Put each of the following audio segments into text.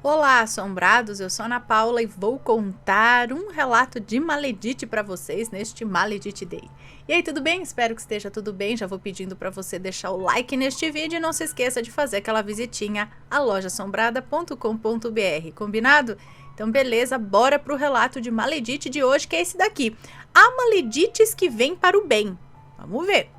Olá, assombrados! Eu sou Ana Paula e vou contar um relato de Maledite para vocês neste Maledite Day. E aí, tudo bem? Espero que esteja tudo bem. Já vou pedindo para você deixar o like neste vídeo e não se esqueça de fazer aquela visitinha a lojaassombrada.com.br, combinado? Então, beleza, bora pro relato de Maledite de hoje, que é esse daqui. Há maledites que vêm para o bem. Vamos ver.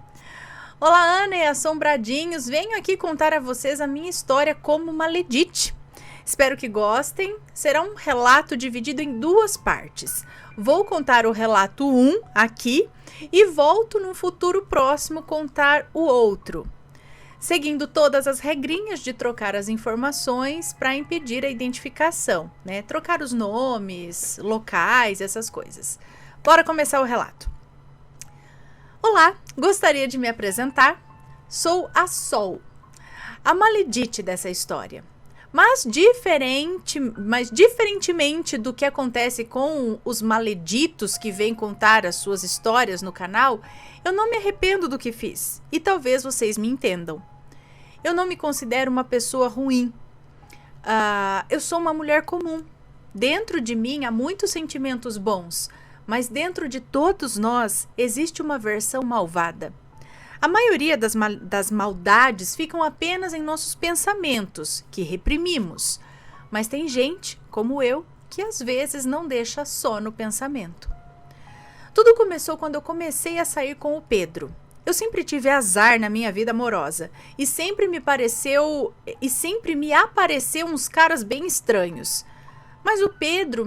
Olá, Ana e assombradinhos! Venho aqui contar a vocês a minha história como Maledite. Espero que gostem. Será um relato dividido em duas partes. Vou contar o relato 1 aqui e volto num futuro próximo contar o outro, seguindo todas as regrinhas de trocar as informações para impedir a identificação, né? Trocar os nomes, locais, essas coisas. Bora começar o relato. Olá, gostaria de me apresentar. Sou a Sol, a Maledite dessa história. Mas diferentemente do que acontece com os maleditos que vêm contar as suas histórias no canal, eu não me arrependo do que fiz. E talvez vocês me entendam. Eu não me considero uma pessoa ruim. Eu sou uma mulher comum. Dentro de mim há muitos sentimentos bons, mas dentro de todos nós existe uma versão malvada. A maioria das maldades ficam apenas em nossos pensamentos, que reprimimos. Mas tem gente, como eu, que às vezes não deixa só no pensamento. Tudo começou quando eu comecei a sair com o Pedro. Eu sempre tive azar na minha vida amorosa e sempre me apareceu uns caras bem estranhos. Mas o Pedro,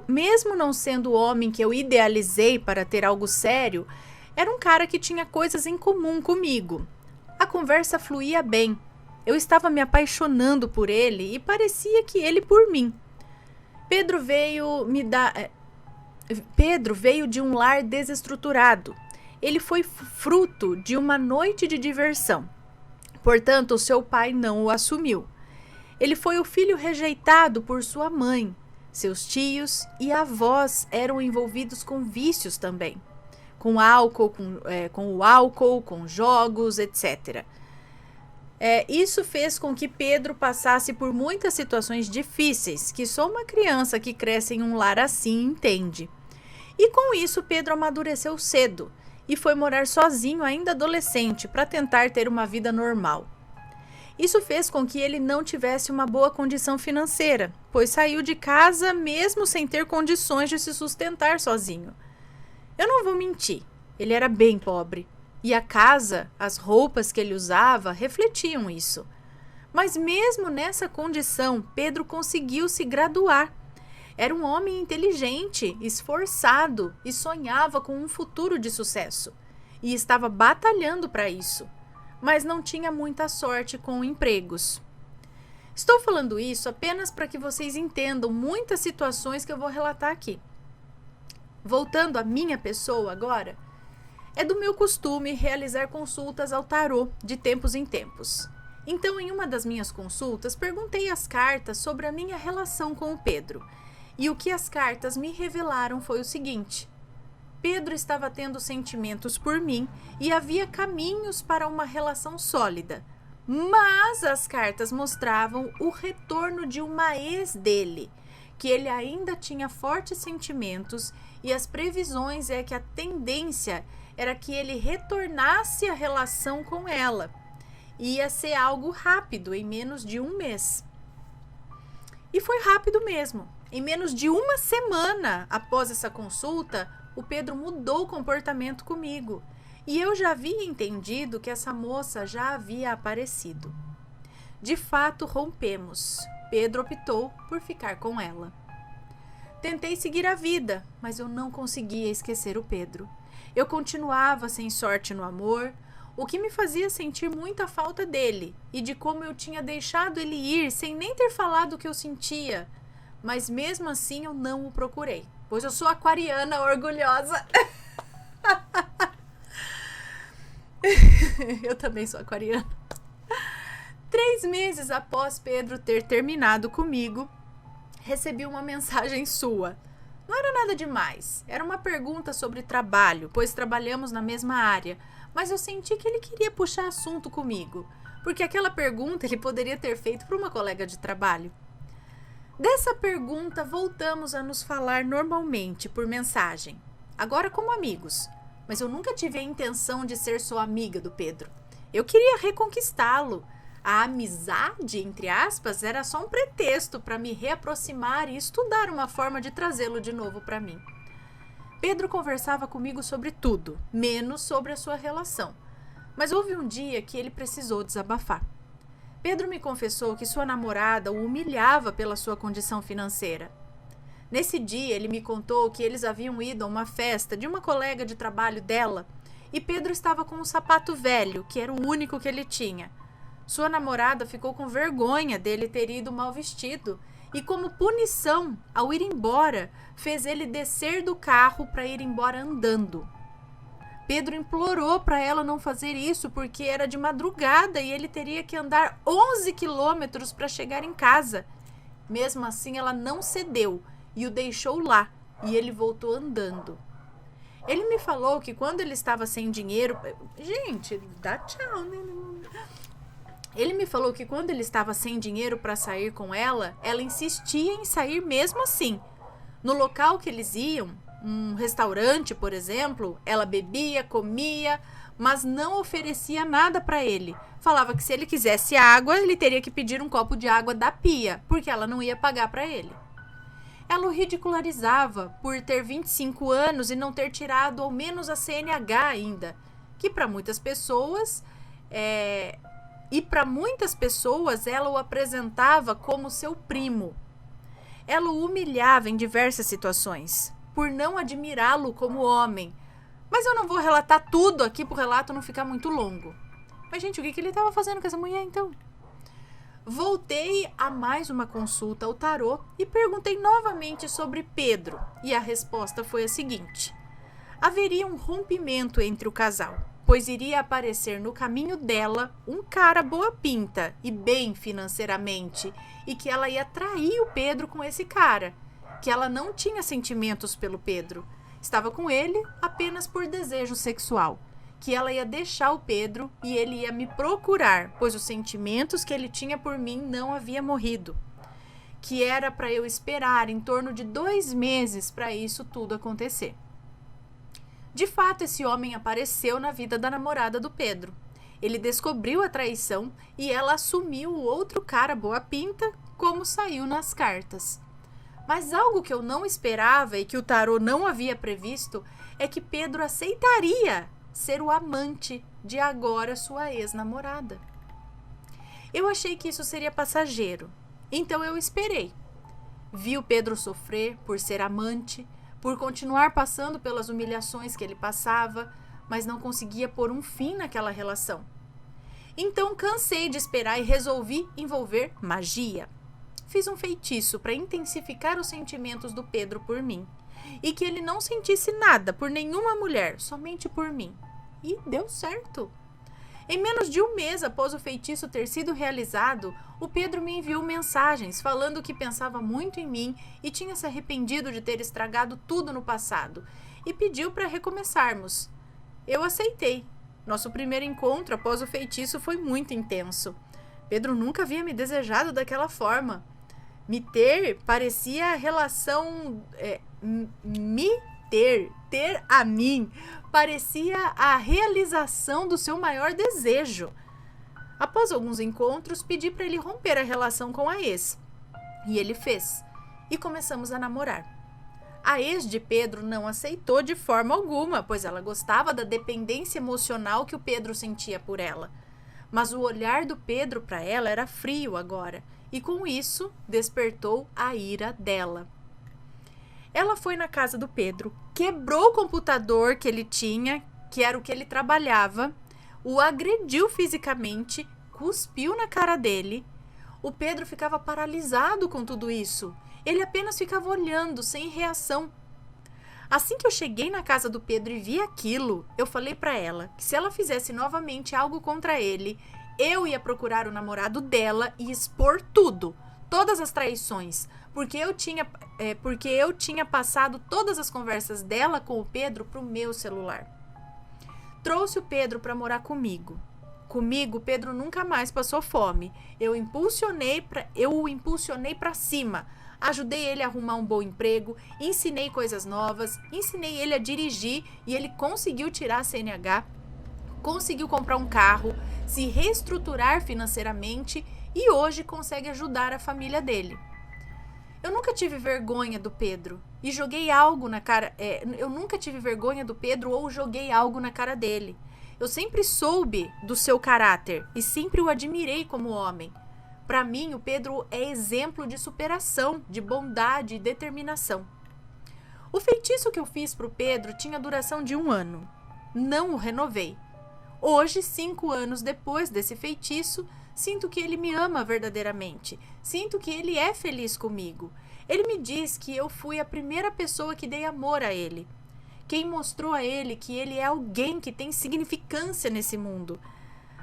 mesmo não sendo o homem que eu idealizei para ter algo sério, era um cara que tinha coisas em comum comigo. A conversa fluía bem. Eu estava me apaixonando por ele e parecia que ele por mim. Pedro veio de um lar desestruturado. Ele foi fruto de uma noite de diversão. Portanto, seu pai não o assumiu. Ele foi o filho rejeitado por sua mãe. Seus tios e avós eram envolvidos com vícios também. Com o álcool, com jogos, etc. Isso fez com que Pedro passasse por muitas situações difíceis, que só uma criança que cresce em um lar assim entende. E com isso, Pedro amadureceu cedo e foi morar sozinho ainda adolescente para tentar ter uma vida normal. Isso fez com que ele não tivesse uma boa condição financeira, pois saiu de casa mesmo sem ter condições de se sustentar sozinho. Eu não vou mentir, ele era bem pobre, e a casa, as roupas que ele usava refletiam isso. Mas mesmo nessa condição, Pedro conseguiu se graduar. Era um homem inteligente, esforçado e sonhava com um futuro de sucesso. E estava batalhando para isso, mas não tinha muita sorte com empregos. Estou falando isso apenas para que vocês entendam muitas situações que eu vou relatar aqui. Voltando à minha pessoa agora, é do meu costume realizar consultas ao tarô de tempos em tempos. Então, em uma das minhas consultas, perguntei às cartas sobre a minha relação com o Pedro. E o que as cartas me revelaram foi o seguinte: Pedro estava tendo sentimentos por mim e havia caminhos para uma relação sólida. Mas as cartas mostravam o retorno de uma ex dele, que ele ainda tinha fortes sentimentos, e as previsões é que a tendência era que ele retornasse à relação com ela. Ia ser algo rápido, em menos de um mês. E foi rápido mesmo. Em menos de uma semana após essa consulta, o Pedro mudou o comportamento comigo. E eu já havia entendido que essa moça já havia aparecido. De fato, rompemos. Pedro optou por ficar com ela. Tentei seguir a vida, mas eu não conseguia esquecer o Pedro. Eu continuava sem sorte no amor, o que me fazia sentir muita falta dele e de como eu tinha deixado ele ir sem nem ter falado o que eu sentia. Mas mesmo assim eu não o procurei, pois eu sou aquariana orgulhosa. Eu também sou aquariana. 3 meses após Pedro ter terminado comigo, recebi uma mensagem sua. Não era nada demais, era uma pergunta sobre trabalho, pois trabalhamos na mesma área, mas eu senti que ele queria puxar assunto comigo. porque aquela pergunta ele poderia ter feito para uma colega de trabalho. Dessa pergunta, voltamos a nos falar normalmente por mensagem, agora como amigos, mas eu nunca tive a intenção de ser só amiga do Pedro. Eu queria reconquistá-lo. A amizade, entre aspas, era só um pretexto para me reaproximar e estudar uma forma de trazê-lo de novo para mim. Pedro conversava comigo sobre tudo, menos sobre a sua relação. Mas houve um dia que ele precisou desabafar. Pedro me confessou que sua namorada o humilhava pela sua condição financeira. Nesse dia, ele me contou que eles haviam ido a uma festa de uma colega de trabalho dela e Pedro estava com um sapato velho, que era o único que ele tinha. Sua namorada ficou com vergonha dele ter ido mal vestido e, como punição, ao ir embora, fez ele descer do carro para ir embora andando. Pedro implorou para ela não fazer isso porque era de madrugada e ele teria que andar 11 quilômetros para chegar em casa. Mesmo assim, ela não cedeu e o deixou lá e ele voltou andando. Ele me falou que quando ele estava sem dinheiro... Gente, dá tchau, né? Ele me falou que quando ele estava sem dinheiro para sair com ela, ela insistia em sair mesmo assim. No local que eles iam, um restaurante, por exemplo, ela bebia, comia, mas não oferecia nada para ele. Falava que se ele quisesse água, ele teria que pedir um copo de água da pia, porque ela não ia pagar para ele. Ela o ridicularizava por ter 25 anos e não ter tirado ao menos a CNH ainda, que para muitas pessoas ela o apresentava como seu primo. Ela o humilhava em diversas situações, por não admirá-lo como homem. Mas eu não vou relatar tudo aqui para o relato não ficar muito longo. Mas, gente, o que ele estava fazendo com essa mulher, então? Voltei a mais uma consulta ao tarô e perguntei novamente sobre Pedro. E a resposta foi a seguinte: haveria um rompimento entre o casal, pois iria aparecer no caminho dela um cara boa pinta e bem financeiramente, e que ela ia trair o Pedro com esse cara, que ela não tinha sentimentos pelo Pedro, estava com ele apenas por desejo sexual, que ela ia deixar o Pedro e ele ia me procurar, pois os sentimentos que ele tinha por mim não havia morrido, que era para eu esperar em torno de 2 meses para isso tudo acontecer. De fato, esse homem apareceu na vida da namorada do Pedro. Ele descobriu a traição e ela assumiu o outro cara boa pinta, como saiu nas cartas. Mas algo que eu não esperava e que o tarô não havia previsto é que Pedro aceitaria ser o amante de agora sua ex-namorada. Eu achei que isso seria passageiro, então eu esperei. Vi o Pedro sofrer por ser amante, por continuar passando pelas humilhações que ele passava, mas não conseguia pôr um fim naquela relação. Então cansei de esperar e resolvi envolver magia. Fiz um feitiço para intensificar os sentimentos do Pedro por mim, e que ele não sentisse nada por nenhuma mulher, somente por mim. E deu certo. Em menos de 1 mês após o feitiço ter sido realizado, o Pedro me enviou mensagens falando que pensava muito em mim e tinha se arrependido de ter estragado tudo no passado, e pediu para recomeçarmos. Eu aceitei. Nosso primeiro encontro após o feitiço foi muito intenso. Pedro nunca havia me desejado daquela forma. Me ter parecia a relação... ter a mim parecia a realização do seu maior desejo. Após alguns encontros, pedi para ele romper a relação com a ex. E ele fez. E começamos a namorar. A ex de Pedro não aceitou de forma alguma, pois ela gostava da dependência emocional que o Pedro sentia por ela. Mas o olhar do Pedro para ela era frio agora, e com isso despertou a ira dela. Ela foi na casa do Pedro, quebrou o computador que ele tinha, que era o que ele trabalhava, o agrediu fisicamente, cuspiu na cara dele. O Pedro ficava paralisado com tudo isso. Ele apenas ficava olhando, sem reação. Assim que eu cheguei na casa do Pedro e vi aquilo, eu falei para ela que se ela fizesse novamente algo contra ele, eu ia procurar o namorado dela e expor tudo, todas as traições, porque eu tinha passado todas as conversas dela com o Pedro para o meu celular. Trouxe o Pedro para morar comigo. Comigo, Pedro nunca mais passou fome. Eu o impulsionei para cima. Ajudei ele a arrumar um bom emprego, ensinei coisas novas, ensinei ele a dirigir e ele conseguiu tirar a CNH, conseguiu comprar um carro, se reestruturar financeiramente e hoje consegue ajudar a família dele. Eu nunca tive vergonha do Pedro e joguei algo na cara. Eu nunca tive vergonha do Pedro ou joguei algo na cara dele. Eu sempre soube do seu caráter e sempre o admirei como homem. Para mim, o Pedro é exemplo de superação, de bondade e determinação. O feitiço que eu fiz para o Pedro tinha duração de 1 ano. Não o renovei. Hoje, 5 anos depois desse feitiço, sinto que ele me ama verdadeiramente. Sinto que ele é feliz comigo. Ele me diz que eu fui a primeira pessoa que dei amor a ele. Quem mostrou a ele que ele é alguém que tem significância nesse mundo.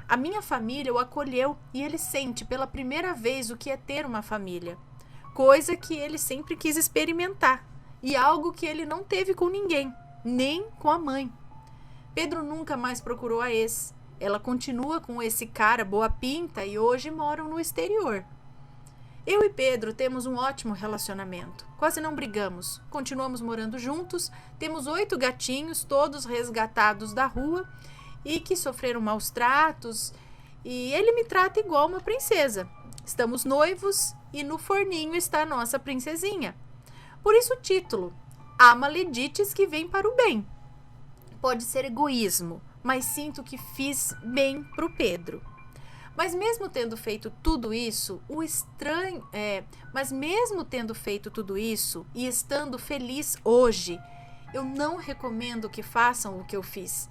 A minha família o acolheu e ele sente pela primeira vez o que é ter uma família. Coisa que ele sempre quis experimentar. E algo que ele não teve com ninguém, nem com a mãe. Pedro nunca mais procurou a ex. Ela continua com esse cara boa pinta e hoje moram no exterior. Eu e Pedro temos um ótimo relacionamento. Quase não brigamos. Continuamos morando juntos. Temos 8 gatinhos, todos resgatados da rua e que sofreram maus tratos. E ele me trata igual uma princesa. Estamos noivos e no forninho está a nossa princesinha. Por isso o título, Há maledites que vêm para o bem. Pode ser egoísmo, mas sinto que fiz bem pro Pedro. Mas mesmo tendo feito tudo isso, e estando feliz hoje, eu não recomendo que façam o que eu fiz.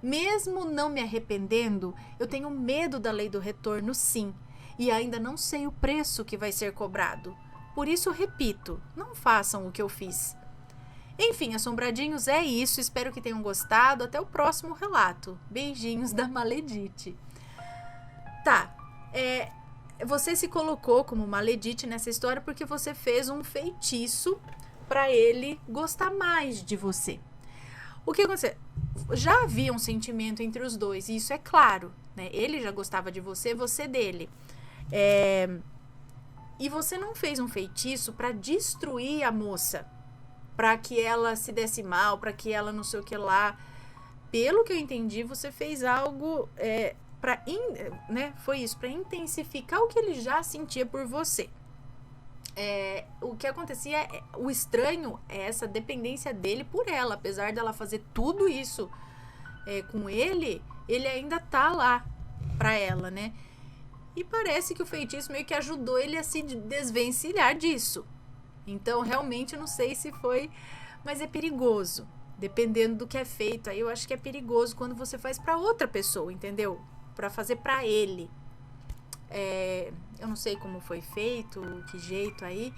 Mesmo não me arrependendo, eu tenho medo da lei do retorno, sim, e ainda não sei o preço que vai ser cobrado. Por isso, repito, não façam o que eu fiz. Enfim, assombradinhos, é isso. Espero que tenham gostado. Até o próximo relato. Beijinhos da Maledite. Tá, você se colocou como Maledite nessa história porque você fez um feitiço para ele gostar mais de você. O que aconteceu? Já havia um sentimento entre os dois, e isso é claro, né? Ele já gostava de você, você dele. E você não fez um feitiço para destruir a moça, para que ela se desse mal, para que ela não sei o que lá. Pelo que eu entendi, você fez algo foi isso, para intensificar o que ele já sentia por você. O que acontecia, o estranho é essa dependência dele por ela. Apesar dela fazer tudo isso com ele ainda tá lá para ela, né? E parece que o feitiço meio que ajudou ele a se desvencilhar disso. Então, realmente, eu não sei se foi, mas é perigoso. Dependendo do que é feito, aí eu acho que é perigoso quando você faz para outra pessoa, entendeu? Para fazer para ele. Eu não sei como foi feito, que jeito aí,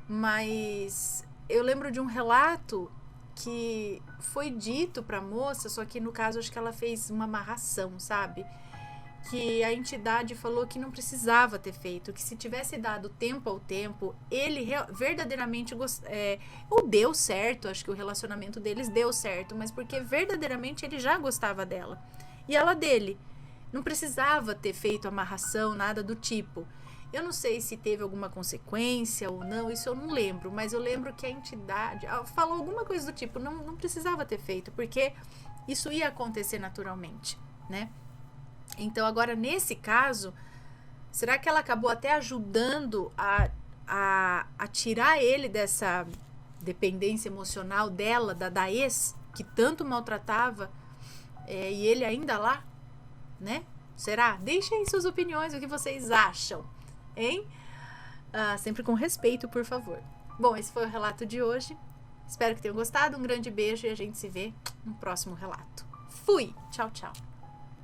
mas eu lembro de um relato que foi dito para a moça, só que no caso acho que ela fez uma amarração, sabe? Que a entidade falou que não precisava ter feito, que se tivesse dado tempo ao tempo, ele verdadeiramente ou deu certo, acho que o relacionamento deles deu certo, mas porque verdadeiramente ele já gostava dela e ela dele. Não precisava ter feito amarração, nada do tipo. Eu não sei se teve alguma consequência ou não, isso eu não lembro, mas eu lembro que a entidade falou alguma coisa do tipo, não precisava ter feito, porque isso ia acontecer naturalmente, né? Então, agora, nesse caso, será que ela acabou até ajudando a tirar ele dessa dependência emocional dela, da ex, que tanto maltratava, e ele ainda lá, né? Será? Deixem aí suas opiniões, o que vocês acham, hein? Sempre com respeito, por favor. Bom, esse foi o relato de hoje. Espero que tenham gostado. Um grande beijo e a gente se vê no próximo relato. Fui! Tchau, tchau.